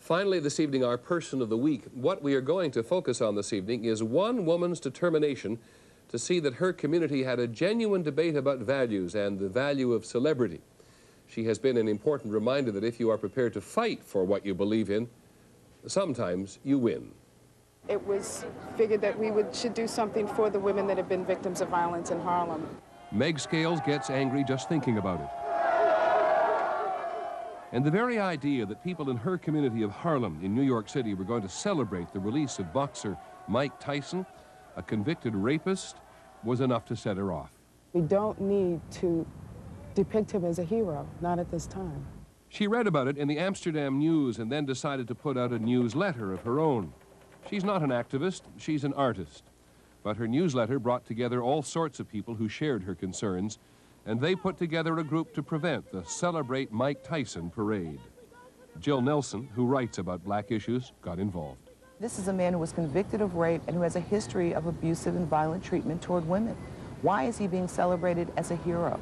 Finally, this evening, our Person of the Week. What we are going to focus on this evening is one woman's determination to see that her community had a genuine debate about values and the value of celebrity. She has been an important reminder that if you are prepared to fight for what you believe in, sometimes you win. It was figured that we should do something for the women that have been victims of violence in Harlem. Meg Scales gets angry just thinking about it. And the very idea that people in her community of Harlem in New York City were going to celebrate the release of boxer Mike Tyson, a convicted rapist, was enough to set her off. We don't need to depict him as a hero, not at this time. She read about it in the Amsterdam News and then decided to put out a newsletter of her own. She's not an activist, she's an artist. But her newsletter brought together all sorts of people who shared her concerns, and they put together a group to prevent the Celebrate Mike Tyson parade. Jill Nelson, who writes about black issues, got involved. This is a man who was convicted of rape and who has a history of abusive and violent treatment toward women. Why is he being celebrated as a hero?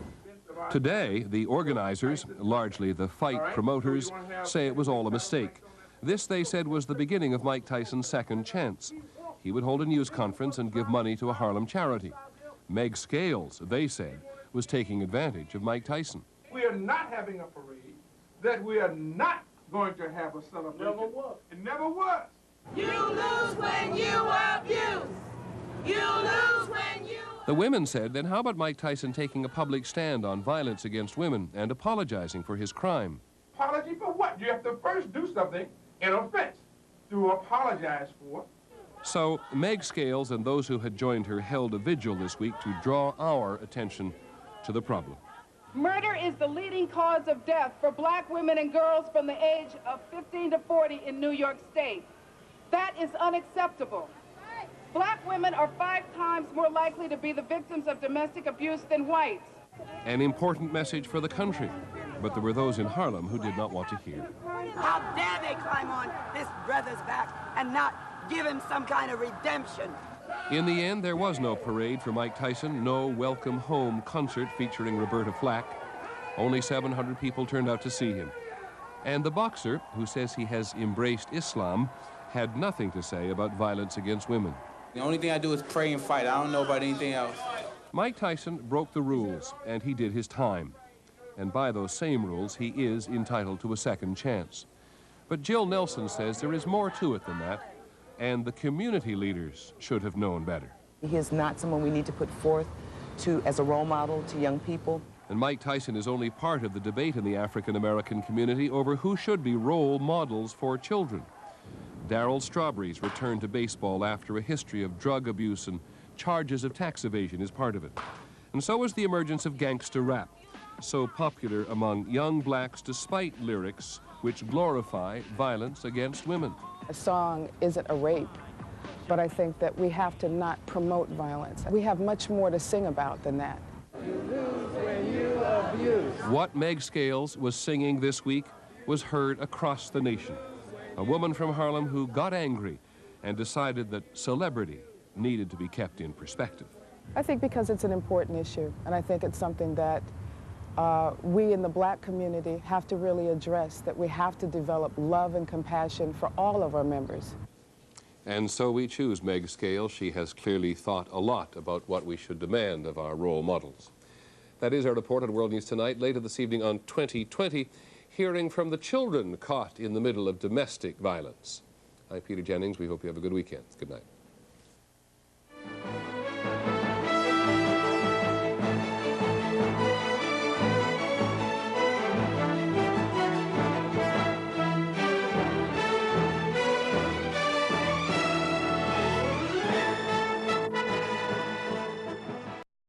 Today, the organizers, largely the fight promoters, say it was all a mistake. This, they said, was the beginning of Mike Tyson's second chance. He would hold a news conference and give money to a Harlem charity. Meg Scales, they said, was taking advantage of Mike Tyson. We are not having a parade, that we are not going to have a celebration. Never was. It never was. You lose when you abuse. You lose when you... The women said, then how about Mike Tyson taking a public stand on violence against women and apologizing for his crime? Apology for what? You have to first do something in offense to apologize for. So Meg Scales and those who had joined her held a vigil this week to draw our attention to the problem. Murder is the leading cause of death for black women and girls from the age of 15 to 40 in New York State. That is unacceptable. Black women are 5 times more likely to be the victims of domestic abuse than whites. An important message for the country, but there were those in Harlem who did not want to hear. How dare they climb on this brother's back and not give him some kind of redemption? In the end, there was no parade for Mike Tyson, no welcome home concert featuring Roberta Flack. Only 700 people turned out to see him. And the boxer, who says he has embraced Islam, had nothing to say about violence against women. The only thing I do is pray and fight. I don't know about anything else. Mike Tyson broke the rules, and he did his time. And by those same rules, he is entitled to a second chance. But Jill Nelson says there is more to it than that, and the community leaders should have known better. He is not someone we need to put forth as a role model to young people. And Mike Tyson is only part of the debate in the African-American community over who should be role models for children. Darryl Strawberry's return to baseball after a history of drug abuse and charges of tax evasion is part of it. And so is the emergence of gangster rap, so popular among young blacks despite lyrics which glorify violence against women. A song isn't a rape, but I think that we have to not promote violence. We have much more to sing about than that. You lose when you abuse. What Meg Scales was singing this week was heard across the nation. A woman from Harlem who got angry and decided that celebrity needed to be kept in perspective. I think because it's an important issue, and I think it's something that we in the black community have to really address, that we have to develop love and compassion for all of our members. And so we choose Meg Scales. She has clearly thought a lot about what we should demand of our role models. That is our report on World News Tonight. Later this evening on 2020, hearing from the children caught in the middle of domestic violence. I'm Peter Jennings. We hope you have a good weekend. Good night.